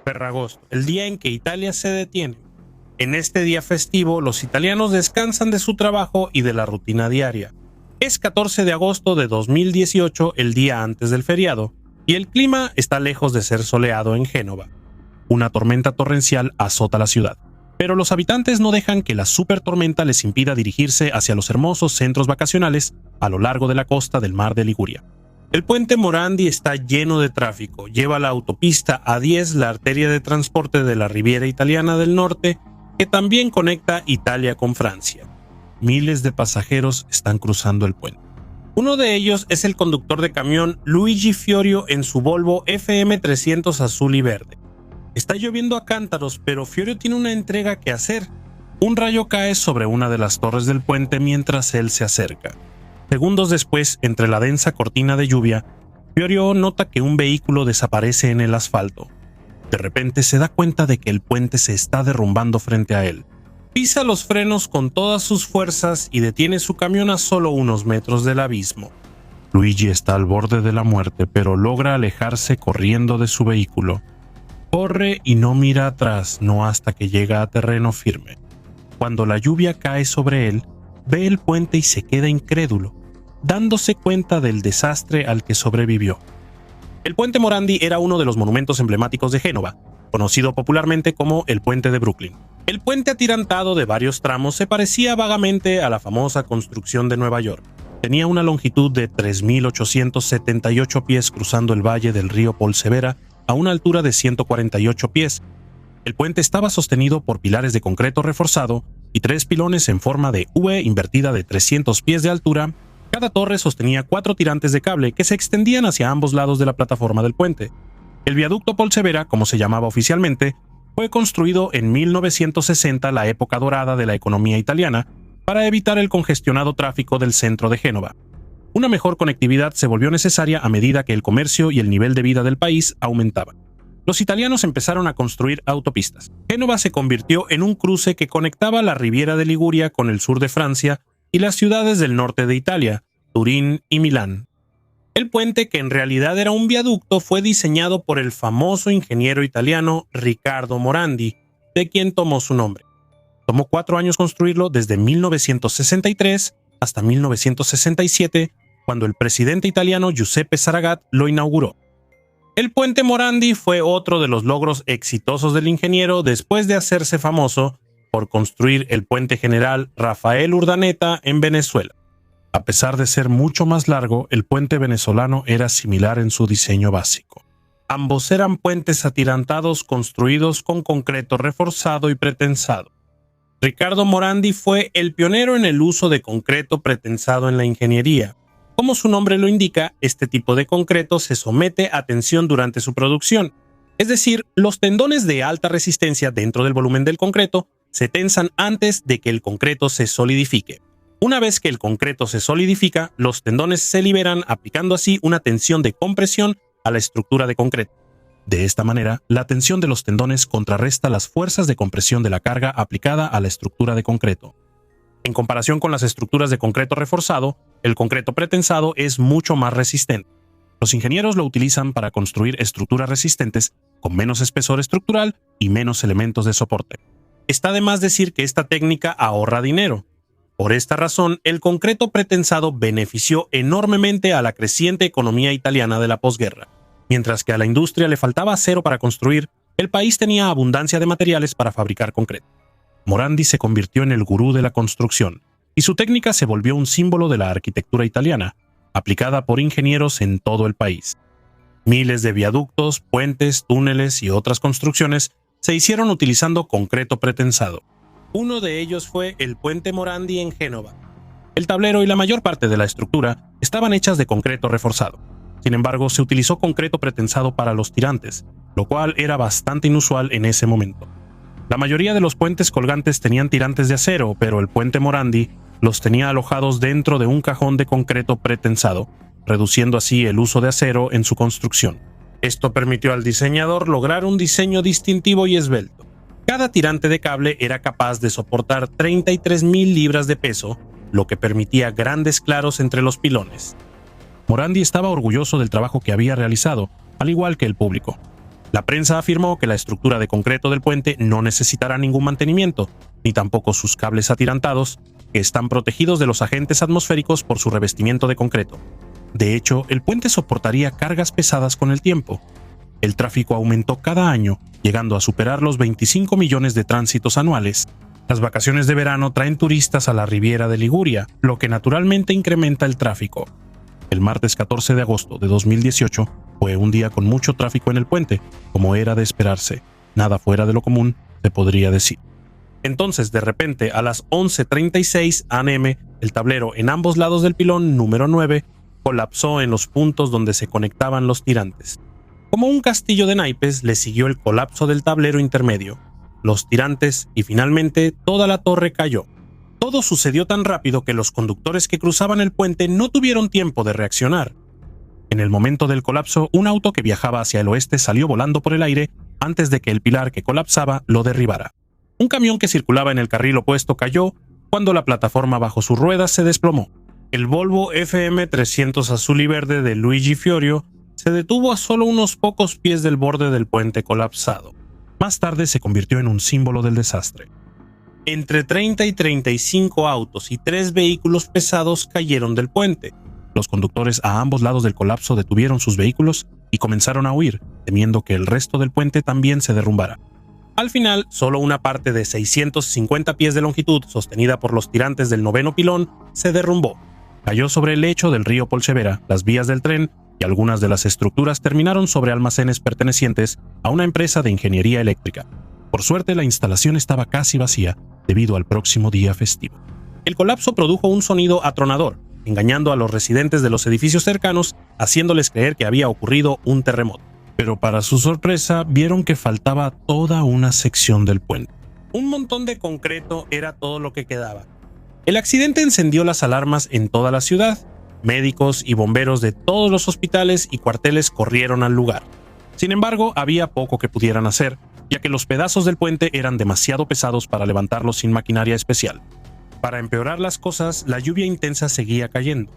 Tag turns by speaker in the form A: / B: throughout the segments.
A: Ferragosto, el día en que Italia se detiene. En este día festivo, los italianos descansan de su trabajo y de la rutina diaria. Es 14 de agosto de 2018, el día antes del feriado, y el clima está lejos de ser soleado en Génova. Una tormenta torrencial azota la ciudad, pero los habitantes no dejan que la supertormenta les impida dirigirse hacia los hermosos centros vacacionales a lo largo de la costa del mar de Liguria. El puente Morandi está lleno de tráfico, lleva la autopista A10, la arteria de transporte de la Riviera Italiana del Norte, que también conecta Italia con Francia. Miles de pasajeros están cruzando el puente. Uno de ellos es el conductor de camión Luigi Fiorio en su Volvo FM300 azul y verde. Está lloviendo a cántaros, pero Fiorio tiene una entrega que hacer. Un rayo cae sobre una de las torres del puente mientras él se acerca. Segundos después, entre la densa cortina de lluvia, Fiorio nota que un vehículo desaparece en el asfalto. De repente se da cuenta de que el puente se está derrumbando frente a él. Pisa los frenos con todas sus fuerzas y detiene su camión a solo unos metros del abismo. Luigi está al borde de la muerte, pero logra alejarse corriendo de su vehículo. Corre y no mira atrás, no hasta que llega a terreno firme. Cuando la lluvia cae sobre él, ve el puente y se queda incrédulo, dándose cuenta del desastre al que sobrevivió. El puente Morandi era uno de los monumentos emblemáticos de Génova, conocido popularmente como el Puente de Brooklyn. El puente atirantado de varios tramos se parecía vagamente a la famosa construcción de Nueva York. Tenía una longitud de 3.878 pies cruzando el valle del río Polsevera a una altura de 148 pies. El puente estaba sostenido por pilares de concreto reforzado y 3 pilones en forma de V invertida de 300 pies de altura. Cada torre sostenía 4 tirantes de cable que se extendían hacia ambos lados de la plataforma del puente. El viaducto Polsevera, como se llamaba oficialmente, fue construido en 1960, la época dorada de la economía italiana, para evitar el congestionado tráfico del centro de Génova. Una mejor conectividad se volvió necesaria a medida que el comercio y el nivel de vida del país aumentaban. Los italianos empezaron a construir autopistas. Génova se convirtió en un cruce que conectaba la Riviera de Liguria con el sur de Francia y las ciudades del norte de Italia, Turín y Milán. El puente, que en realidad era un viaducto, fue diseñado por el famoso ingeniero italiano Riccardo Morandi, de quien tomó su nombre. Tomó 4 años construirlo, desde 1963 hasta 1967, cuando el presidente italiano Giuseppe Saragat lo inauguró. El puente Morandi fue otro de los logros exitosos del ingeniero después de hacerse famoso por construir el puente general Rafael Urdaneta en Venezuela. A pesar de ser mucho más largo, el puente venezolano era similar en su diseño básico. Ambos eran puentes atirantados construidos con concreto reforzado y pretensado. Riccardo Morandi fue el pionero en el uso de concreto pretensado en la ingeniería. Como su nombre lo indica, este tipo de concreto se somete a tensión durante su producción. Es decir, los tendones de alta resistencia dentro del volumen del concreto se tensan antes de que el concreto se solidifique. Una vez que el concreto se solidifica, los tendones se liberan, aplicando así una tensión de compresión a la estructura de concreto. De esta manera, la tensión de los tendones contrarresta las fuerzas de compresión de la carga aplicada a la estructura de concreto. En comparación con las estructuras de concreto reforzado, el concreto pretensado es mucho más resistente. Los ingenieros lo utilizan para construir estructuras resistentes con menos espesor estructural y menos elementos de soporte. Está de más decir que esta técnica ahorra dinero. Por esta razón, el concreto pretensado benefició enormemente a la creciente economía italiana de la posguerra. Mientras que a la industria le faltaba acero para construir, el país tenía abundancia de materiales para fabricar concreto. Morandi se convirtió en el gurú de la construcción, y su técnica se volvió un símbolo de la arquitectura italiana, aplicada por ingenieros en todo el país. Miles de viaductos, puentes, túneles y otras construcciones se hicieron utilizando concreto pretensado. Uno de ellos fue el puente Morandi en Génova. El tablero y la mayor parte de la estructura estaban hechas de concreto reforzado. Sin embargo, se utilizó concreto pretensado para los tirantes, lo cual era bastante inusual en ese momento. La mayoría de los puentes colgantes tenían tirantes de acero, pero el puente Morandi los tenía alojados dentro de un cajón de concreto pretensado, reduciendo así el uso de acero en su construcción. Esto permitió al diseñador lograr un diseño distintivo y esbelto. Cada tirante de cable era capaz de soportar 33.000 libras de peso, lo que permitía grandes claros entre los pilones. Morandi estaba orgulloso del trabajo que había realizado, al igual que el público. La prensa afirmó que la estructura de concreto del puente no necesitará ningún mantenimiento, ni tampoco sus cables atirantados, que están protegidos de los agentes atmosféricos por su revestimiento de concreto. De hecho, el puente soportaría cargas pesadas con el tiempo. El tráfico aumentó cada año, llegando a superar los 25 millones de tránsitos anuales. Las vacaciones de verano traen turistas a la Riviera de Liguria, lo que naturalmente incrementa el tráfico. El martes 14 de agosto de 2018 fue un día con mucho tráfico en el puente, como era de esperarse. Nada fuera de lo común, se podría decir. Entonces, de repente, a las 11:36 am, el tablero en ambos lados del pilón número 9 colapsó en los puntos donde se conectaban los tirantes. Como un castillo de naipes, le siguió el colapso del tablero intermedio, los tirantes y finalmente toda la torre cayó. Todo sucedió tan rápido que los conductores que cruzaban el puente no tuvieron tiempo de reaccionar. En el momento del colapso, un auto que viajaba hacia el oeste salió volando por el aire antes de que el pilar que colapsaba lo derribara. Un camión que circulaba en el carril opuesto cayó cuando la plataforma bajo sus ruedas se desplomó. El Volvo FM300 azul y verde de Luigi Fiorio se detuvo a solo unos pocos pies del borde del puente colapsado. Más tarde se convirtió en un símbolo del desastre. Entre 30 y 35 autos y 3 vehículos pesados cayeron del puente. Los conductores a ambos lados del colapso detuvieron sus vehículos y comenzaron a huir, temiendo que el resto del puente también se derrumbara. Al final, solo una parte de 650 pies de longitud, sostenida por los tirantes del noveno pilón, se derrumbó. Cayó sobre el lecho del río Polchevera, las vías del tren, y algunas de las estructuras terminaron sobre almacenes pertenecientes a una empresa de ingeniería eléctrica. Por suerte, la instalación estaba casi vacía debido al próximo día festivo. El colapso produjo un sonido atronador, engañando a los residentes de los edificios cercanos, haciéndoles creer que había ocurrido un terremoto. Pero para su sorpresa, vieron que faltaba toda una sección del puente. Un montón de concreto era todo lo que quedaba. El accidente encendió las alarmas en toda la ciudad. Médicos y bomberos de todos los hospitales y cuarteles corrieron al lugar. Sin embargo, había poco que pudieran hacer, ya que los pedazos del puente eran demasiado pesados para levantarlos sin maquinaria especial. Para empeorar las cosas, la lluvia intensa seguía cayendo.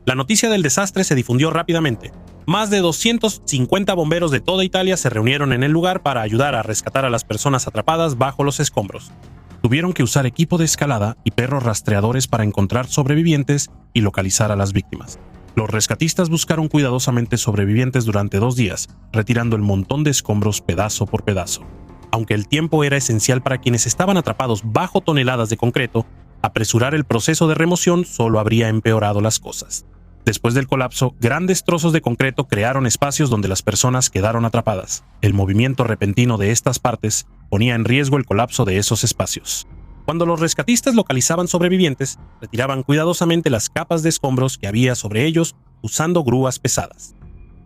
A: La noticia del desastre se difundió rápidamente. Más de 250 bomberos de toda Italia se reunieron en el lugar para ayudar a rescatar a las personas atrapadas bajo los escombros. Tuvieron que usar equipo de escalada y perros rastreadores para encontrar sobrevivientes y localizar a las víctimas. Los rescatistas buscaron cuidadosamente sobrevivientes durante 2 días, retirando el montón de escombros pedazo por pedazo. Aunque el tiempo era esencial para quienes estaban atrapados bajo toneladas de concreto, apresurar el proceso de remoción solo habría empeorado las cosas. Después del colapso, grandes trozos de concreto crearon espacios donde las personas quedaron atrapadas. El movimiento repentino de estas partes ponía en riesgo el colapso de esos espacios. Cuando los rescatistas localizaban sobrevivientes, retiraban cuidadosamente las capas de escombros que había sobre ellos usando grúas pesadas.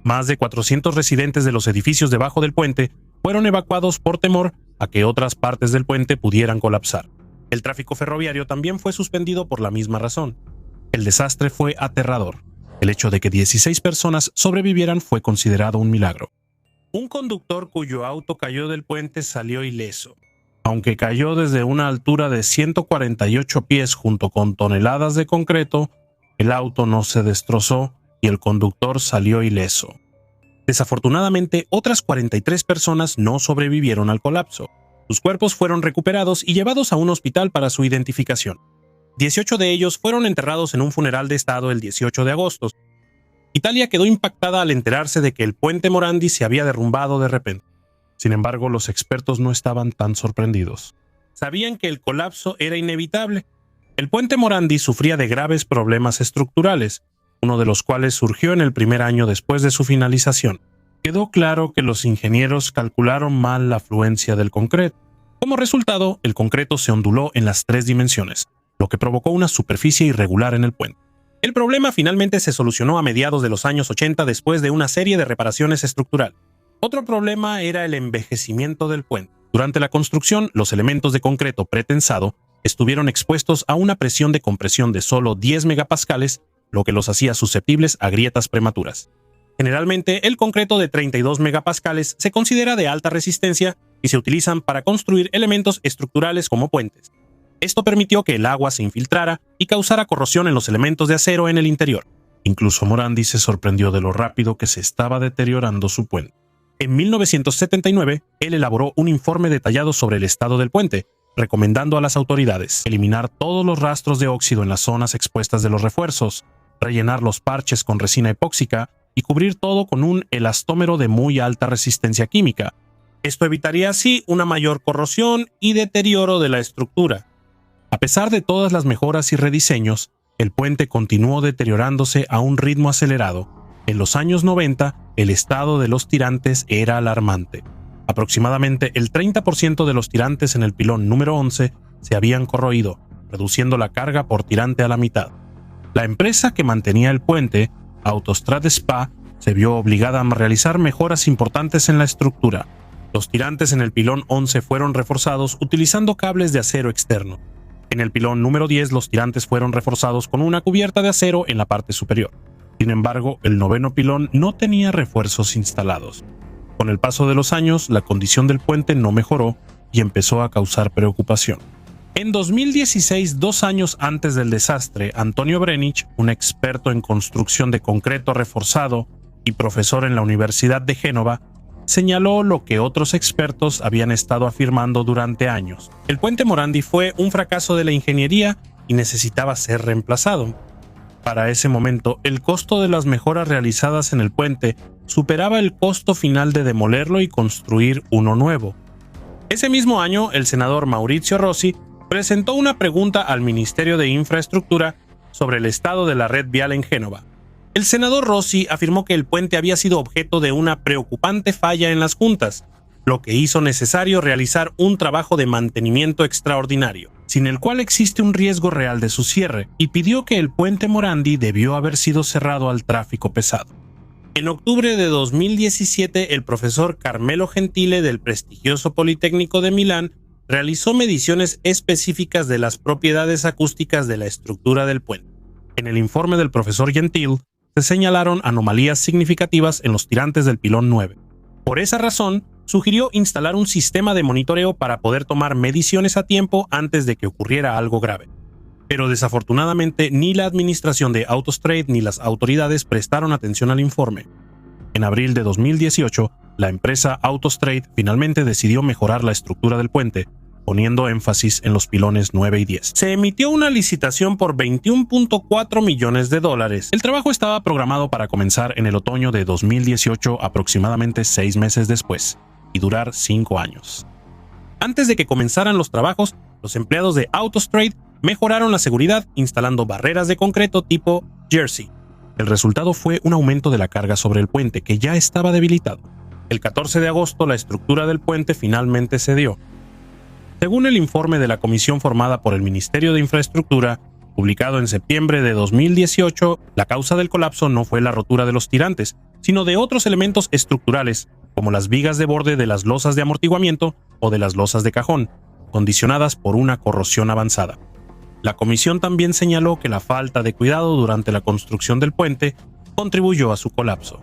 A: Más de 400 residentes de los edificios debajo del puente fueron evacuados por temor a que otras partes del puente pudieran colapsar. El tráfico ferroviario también fue suspendido por la misma razón. El desastre fue aterrador. El hecho de que 16 personas sobrevivieran fue considerado un milagro. Un conductor cuyo auto cayó del puente salió ileso. Aunque cayó desde una altura de 148 pies junto con toneladas de concreto, el auto no se destrozó y el conductor salió ileso. Desafortunadamente, otras 43 personas no sobrevivieron al colapso. Sus cuerpos fueron recuperados y llevados a un hospital para su identificación. 18 de ellos fueron enterrados en un funeral de estado el 18 de agosto. Italia quedó impactada al enterarse de que el puente Morandi se había derrumbado de repente. Sin embargo, los expertos no estaban tan sorprendidos. Sabían que el colapso era inevitable. El puente Morandi sufría de graves problemas estructurales, uno de los cuales surgió en el primer año después de su finalización. Quedó claro que los ingenieros calcularon mal la afluencia del concreto. Como resultado, el concreto se onduló en las 3 dimensiones, lo que provocó una superficie irregular en el puente. El problema finalmente se solucionó a mediados de los años 80 después de una serie de reparaciones estructurales. Otro problema era el envejecimiento del puente. Durante la construcción, los elementos de concreto pretensado estuvieron expuestos a una presión de compresión de solo 10 megapascales, lo que los hacía susceptibles a grietas prematuras. Generalmente, el concreto de 32 megapascales se considera de alta resistencia y se utilizan para construir elementos estructurales como puentes. Esto permitió que el agua se infiltrara y causara corrosión en los elementos de acero en el interior. Incluso Morandi se sorprendió de lo rápido que se estaba deteriorando su puente. En 1979, él elaboró un informe detallado sobre el estado del puente, recomendando a las autoridades eliminar todos los rastros de óxido en las zonas expuestas de los refuerzos, rellenar los parches con resina epóxica y cubrir todo con un elastómero de muy alta resistencia química. Esto evitaría así una mayor corrosión y deterioro de la estructura. A pesar de todas las mejoras y rediseños, el puente continuó deteriorándose a un ritmo acelerado. En los años 90, el estado de los tirantes era alarmante. Aproximadamente el 30% de los tirantes en el pilón número 11 se habían corroído, reduciendo la carga por tirante a la mitad. La empresa que mantenía el puente, Autostrade SPA, se vio obligada a realizar mejoras importantes en la estructura. Los tirantes en el pilón 11 fueron reforzados utilizando cables de acero externo. En el pilón número 10 los tirantes fueron reforzados con una cubierta de acero en la parte superior. Sin embargo, el noveno pilón no tenía refuerzos instalados. Con el paso de los años, la condición del puente no mejoró y empezó a causar preocupación. En 2016, 2 años antes del desastre, Antonio Brenich, un experto en construcción de concreto reforzado y profesor en la Universidad de Génova, señaló lo que otros expertos habían estado afirmando durante años. El puente Morandi fue un fracaso de la ingeniería y necesitaba ser reemplazado. Para ese momento, el costo de las mejoras realizadas en el puente superaba el costo final de demolerlo y construir uno nuevo. Ese mismo año, el senador Maurizio Rossi presentó una pregunta al Ministerio de Infraestructura sobre el estado de la red vial en Génova. El senador Rossi afirmó que el puente había sido objeto de una preocupante falla en las juntas, lo que hizo necesario realizar un trabajo de mantenimiento extraordinario, sin el cual existe un riesgo real de su cierre, y pidió que el puente Morandi debió haber sido cerrado al tráfico pesado. En octubre de 2017, el profesor Carmelo Gentile del prestigioso Politécnico de Milán realizó mediciones específicas de las propiedades acústicas de la estructura del puente. En el informe del profesor Gentile se señalaron anomalías significativas en los tirantes del pilón 9. Por esa razón, sugirió instalar un sistema de monitoreo para poder tomar mediciones a tiempo antes de que ocurriera algo grave. Pero desafortunadamente ni la administración de Autostrade ni las autoridades prestaron atención al informe. En abril de 2018, la empresa Autostrade finalmente decidió mejorar la estructura del puente, poniendo énfasis en los pilones 9 y 10. Se emitió una licitación por $21.4 millones. El trabajo estaba programado para comenzar en el otoño de 2018, aproximadamente 6 meses después, y durar 5 años. Antes de que comenzaran los trabajos, los empleados de Autostrade mejoraron la seguridad instalando barreras de concreto tipo Jersey. El resultado fue un aumento de la carga sobre el puente, que ya estaba debilitado. El 14 de agosto, la estructura del puente finalmente cedió. Según el informe de la comisión formada por el Ministerio de Infraestructura, publicado en septiembre de 2018, la causa del colapso no fue la rotura de los tirantes, sino de otros elementos estructurales, como las vigas de borde de las losas de amortiguamiento o de las losas de cajón, condicionadas por una corrosión avanzada. La comisión también señaló que la falta de cuidado durante la construcción del puente contribuyó a su colapso.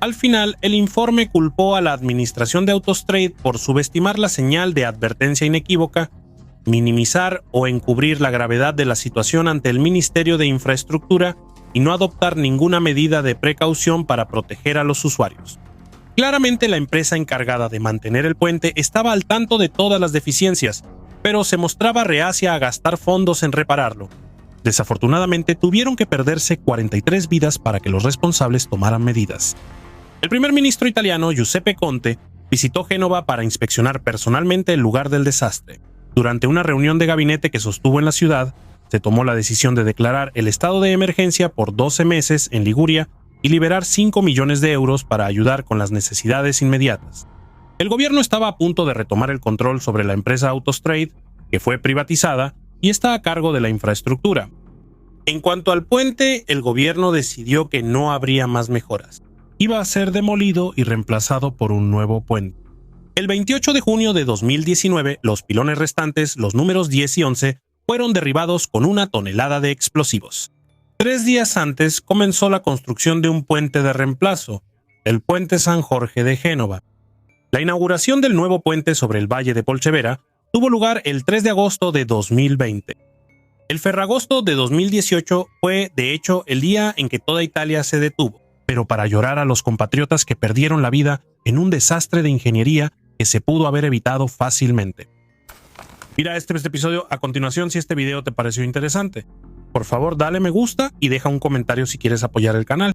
A: Al final, el informe culpó a la administración de Autostrade por subestimar la señal de advertencia inequívoca, minimizar o encubrir la gravedad de la situación ante el Ministerio de Infraestructura y no adoptar ninguna medida de precaución para proteger a los usuarios. Claramente, la empresa encargada de mantener el puente estaba al tanto de todas las deficiencias, pero se mostraba reacia a gastar fondos en repararlo. Desafortunadamente, tuvieron que perderse 43 vidas para que los responsables tomaran medidas. El primer ministro italiano Giuseppe Conte visitó Génova para inspeccionar personalmente el lugar del desastre. Durante una reunión de gabinete que sostuvo en la ciudad, se tomó la decisión de declarar el estado de emergencia por 12 meses en Liguria y liberar 5 millones de euros para ayudar con las necesidades inmediatas. El gobierno estaba a punto de retomar el control sobre la empresa Autostrade, que fue privatizada y está a cargo de la infraestructura. En cuanto al puente, el gobierno decidió que no habría más mejoras. Iba a ser demolido y reemplazado por un nuevo puente. El 28 de junio de 2019, los pilones restantes, los números 10 y 11, fueron derribados con 1 tonelada de explosivos. 3 días antes comenzó la construcción de un puente de reemplazo, el Puente San Jorge de Génova. La inauguración del nuevo puente sobre el Valle de Polcevera tuvo lugar el 3 de agosto de 2020. El Ferragosto de 2018 fue, de hecho, el día en que toda Italia se detuvo. pero para llorar a los compatriotas que perdieron la vida en un desastre de ingeniería que se pudo haber evitado fácilmente. Mira este episodio a continuación si este video te pareció interesante. Por favor, dale me gusta y deja un comentario si quieres apoyar el canal.